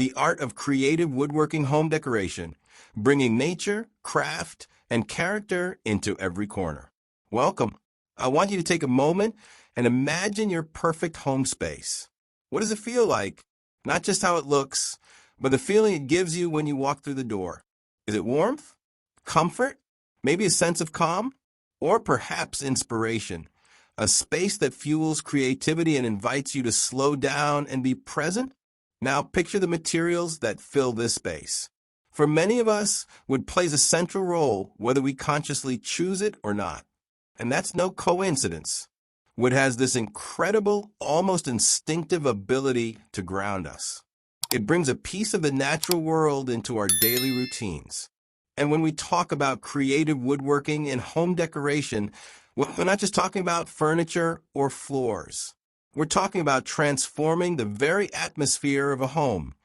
the art of creative woodworking home decoration, bringing nature, craft, and character into every corner. Welcome. I want you to take a moment and imagine your perfect home space. What does it feel like? Not just how it looks, but the feeling it gives you when you walk through the door. Is it warmth? Comfort? Maybe a sense of calm? Or perhaps inspiration? A space that fuels creativity and invites you to slow down and be present? Now picture the materials that fill this space. For many of us, wood plays a central role whether we consciously choose it or not. And that's no coincidence. Wood has this incredible, almost instinctive ability to ground us. It brings a piece of the natural world into our daily routines. And when we talk about creative woodworking and home decoration, we're not just talking about furniture or floors. We're talking about transforming the very atmosphere of a home,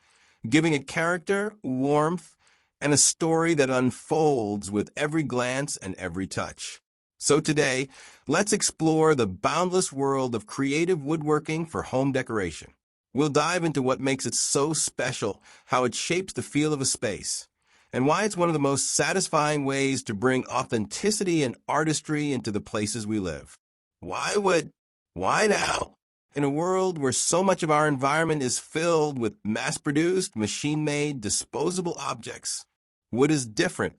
giving it character, warmth, and a story that unfolds with every glance and every touch. So today, let's explore the boundless world of creative woodworking for home decoration. We'll dive into what makes it so special, how it shapes the feel of a space, and why it's one of the most satisfying ways to bring authenticity and artistry into the places we live. Why wood? Why now? In a world where so much of our environment is filled with mass-produced, machine-made, disposable objects, wood is different.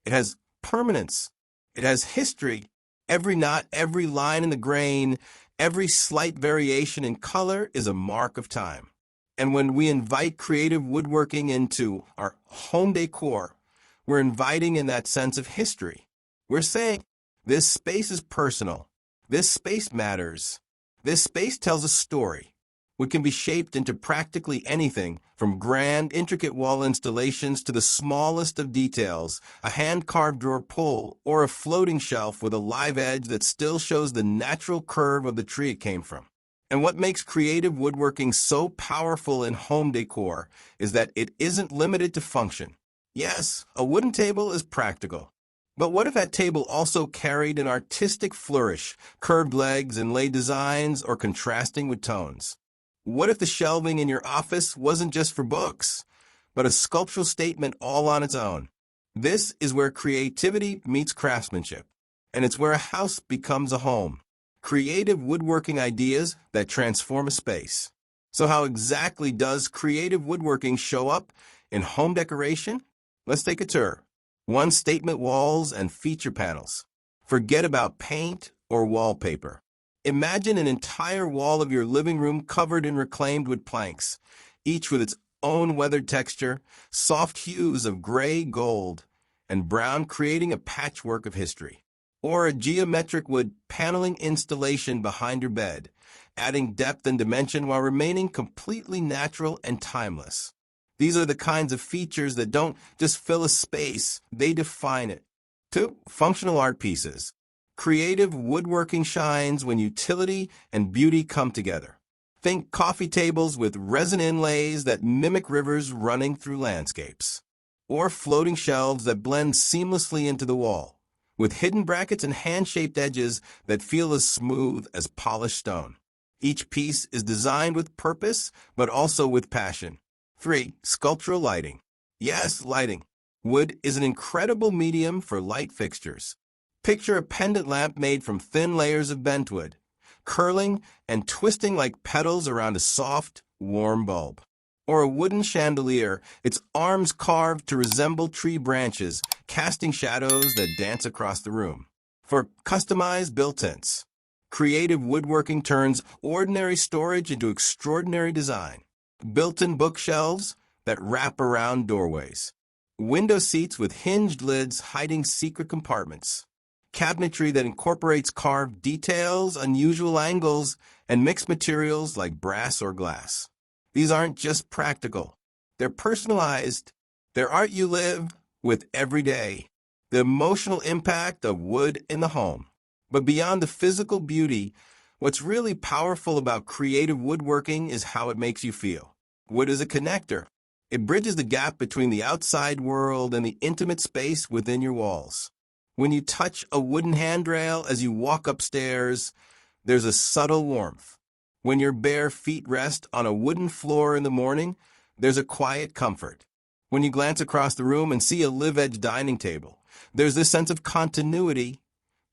It has permanence. It has history. Every knot, every line in the grain, every slight variation in color is a mark of time. And when we invite creative woodworking into our home decor, we're inviting in that sense of history. We're saying, this space is personal. This space matters. This space tells a story. Wood can be shaped into practically anything, from grand, intricate wall installations to the smallest of details, a hand-carved drawer pull, or a floating shelf with a live edge that still shows the natural curve of the tree it came from. And what makes creative woodworking so powerful in home decor is that it isn't limited to function. Yes, a wooden table is practical. But what if that table also carried an artistic flourish, curved legs, inlaid designs, or contrasting with tones? What if the shelving in your office wasn't just for books, but a sculptural statement all on its own? This is where creativity meets craftsmanship, and it's where a house becomes a home. Creative woodworking ideas that transform a space. So how exactly does creative woodworking show up in home decoration? Let's take a tour. One, statement walls and feature panels. Forget about paint or wallpaper. Imagine an entire wall of your living room covered in reclaimed wood planks, each with its own weathered texture, soft hues of gray, gold, and brown creating a patchwork of history. Or a geometric wood paneling installation behind your bed, adding depth and dimension while remaining completely natural and timeless. These are the kinds of features that don't just fill a space, they define it. 2. Functional art pieces. Creative woodworking shines when utility and beauty come together. Think coffee tables with resin inlays that mimic rivers running through landscapes. Or floating shelves that blend seamlessly into the wall, with hidden brackets and hand-shaped edges that feel as smooth as polished stone. Each piece is designed with purpose, but also with passion. 3. Sculptural lighting. Yes, lighting. Wood is an incredible medium for light fixtures. Picture a pendant lamp made from thin layers of bentwood, curling and twisting like petals around a soft, warm bulb. Or a wooden chandelier, its arms carved to resemble tree branches, casting shadows that dance across the room. For customized built-ins, creative woodworking turns ordinary storage into extraordinary design. Built-in bookshelves that wrap around doorways. Window seats with hinged lids hiding secret compartments. Cabinetry that incorporates carved details, unusual angles, and mixed materials like brass or glass. These aren't just practical. They're personalized. They're art you live with every day. The emotional impact of wood in the home. But beyond the physical beauty, what's really powerful about creative woodworking is how it makes you feel. Wood is a connector. It bridges the gap between the outside world and the intimate space within your walls. When you touch a wooden handrail as you walk upstairs, there's a subtle warmth. When your bare feet rest on a wooden floor in the morning, There's a quiet comfort. When you glance across the room and see a live-edge dining table, there's this sense of continuity,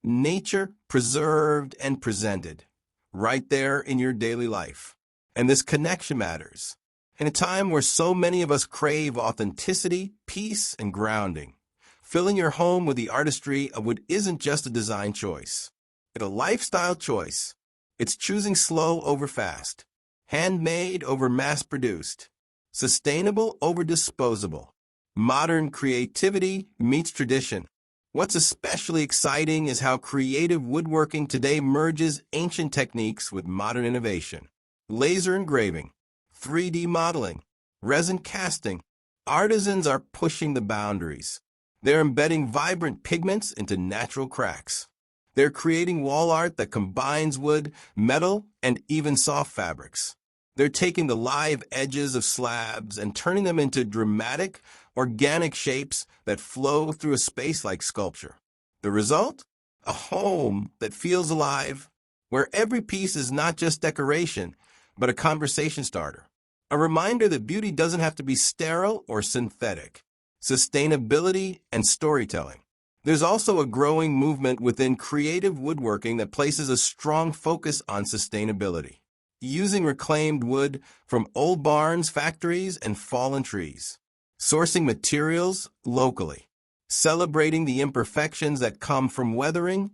nature preserved and presented, right there in your daily life. And this connection matters. In a time where so many of us crave authenticity, peace, and grounding, filling your home with the artistry of wood isn't just a design choice. It's a lifestyle choice. It's choosing slow over fast, handmade over mass-produced, sustainable over disposable. Modern creativity meets tradition. What's especially exciting is how creative woodworking today merges ancient techniques with modern innovation. Laser engraving, 3D modeling, resin casting. Artisans are pushing the boundaries. They're embedding vibrant pigments into natural cracks. They're creating wall art that combines wood, metal, and even soft fabrics. They're taking the live edges of slabs and turning them into dramatic, organic shapes that flow through a space like sculpture. The result? A home that feels alive, where every piece is not just decoration, but a conversation starter. A reminder that beauty doesn't have to be sterile or synthetic. Sustainability and storytelling. There's also a growing movement within creative woodworking that places a strong focus on sustainability, using reclaimed wood from old barns, factories, and fallen trees, sourcing materials locally, celebrating the imperfections that come from weathering,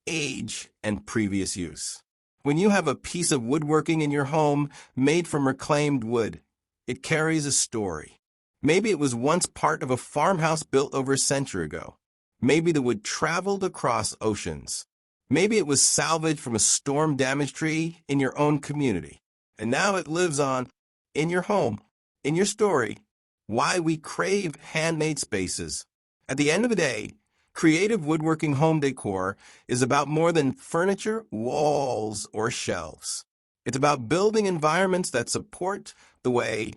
age, and previous use. When you have a piece of woodworking in your home made from reclaimed wood, it carries a story. Maybe it was once part of a farmhouse built over a century ago. Maybe the wood traveled across oceans. Maybe it was salvaged from a storm-damaged tree in your own community. And now it lives on in your home, in your story. Why we crave handmade spaces. At the end of the day, creative woodworking home decor is about more than furniture, walls, or shelves. It's about building environments that support the way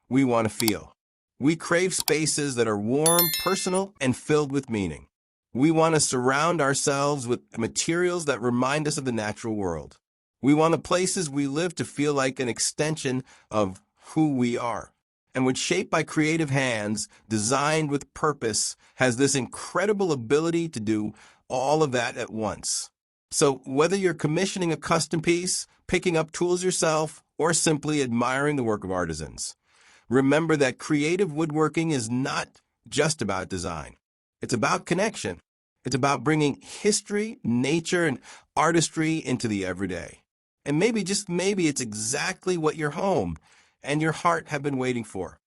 we want to feel. We crave spaces that are warm, personal, and filled with meaning. We want to surround ourselves with materials that remind us of the natural world. We want the places we live to feel like an extension of who we are. And wood shaped by creative hands, designed with purpose, has this incredible ability to do all of that at once. So whether you're commissioning a custom piece, picking up tools yourself, or simply admiring the work of artisans, remember that creative woodworking is not just about design. It's about connection. It's about bringing history, nature, and artistry into the everyday. And maybe, just maybe, it's exactly what your home and your heart have been waiting for.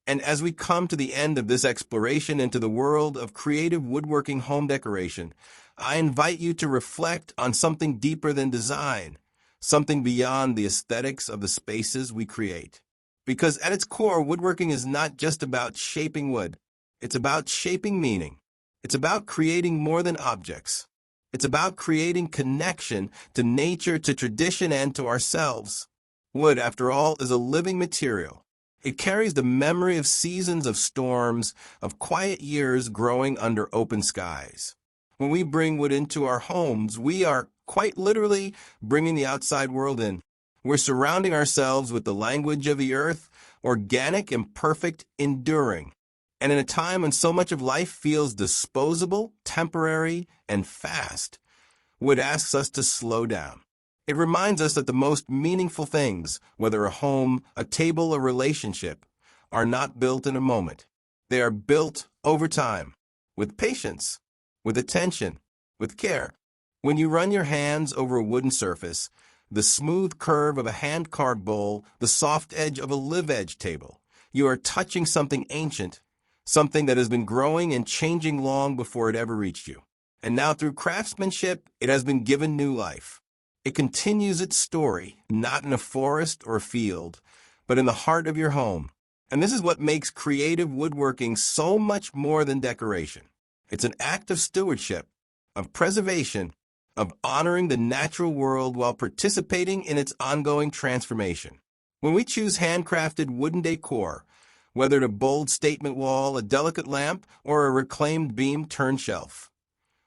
And as we come to the end of this exploration into the world of creative woodworking home decoration, I invite you to reflect on something deeper than design, something beyond the aesthetics of the spaces we create. Because at its core, woodworking is not just about shaping wood. It's about shaping meaning. It's about creating more than objects. It's about creating connection to nature, to tradition, and to ourselves. Wood, after all, is a living material. It carries the memory of seasons of storms, of quiet years growing under open skies. When we bring wood into our homes, we are quite literally bringing the outside world in. We're surrounding ourselves with the language of the earth, organic, imperfect, enduring. And in a time when so much of life feels disposable, temporary, and fast, wood asks us to slow down. It reminds us that the most meaningful things, whether a home, a table, a relationship, are not built in a moment. They are built over time, with patience, with attention, with care. When you run your hands over a wooden surface, the smooth curve of a hand-carved bowl, the soft edge of a live-edge table, you are touching something ancient, something that has been growing and changing long before it ever reached you. And now through craftsmanship, it has been given new life. It continues its story, not in a forest or a field, but in the heart of your home. And this is what makes creative woodworking so much more than decoration. It's an act of stewardship, of preservation, of honoring the natural world while participating in its ongoing transformation. When we choose handcrafted wooden decor, whether a bold statement wall, a delicate lamp, or a reclaimed beam turned shelf,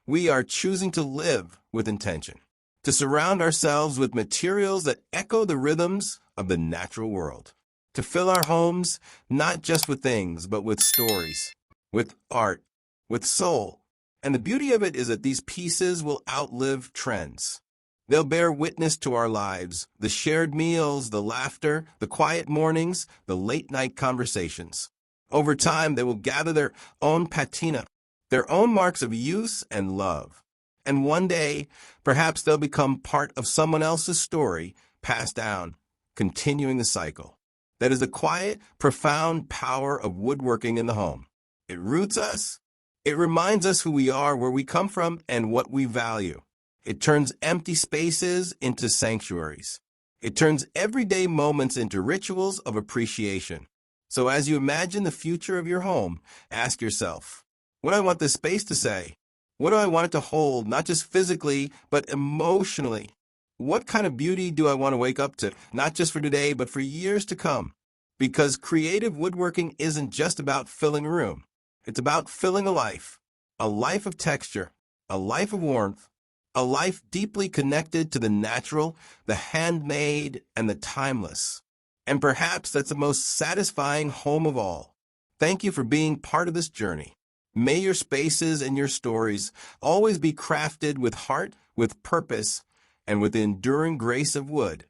we are choosing to live with intention, to surround ourselves with materials that echo the rhythms of the natural world. to fill our homes not just with things, but with stories, with art, with soul. And the beauty of it is that these pieces will outlive trends. They'll bear witness to our lives, the shared meals, the laughter, the quiet mornings, the late-night conversations. Over time, they will gather their own patina, their own marks of use and love. And one day, perhaps they'll become part of someone else's story, passed down, continuing the cycle. That is the quiet, profound power of woodworking in the home. It roots us. It reminds us who we are, where we come from, and what we value. It turns empty spaces into sanctuaries. It turns everyday moments into rituals of appreciation. So as you imagine the future of your home, ask yourself, what do I want this space to say? What do I want it to hold, not just physically, but emotionally? What kind of beauty do I want to wake up to, not just for today, but for years to come? Because creative woodworking isn't just about filling a room. It's about filling a life of texture, a life of warmth, a life deeply connected to the natural, the handmade, and the timeless. And perhaps that's the most satisfying home of all. Thank you for being part of this journey. May your spaces and your stories always be crafted with heart, with purpose, and with the enduring grace of wood.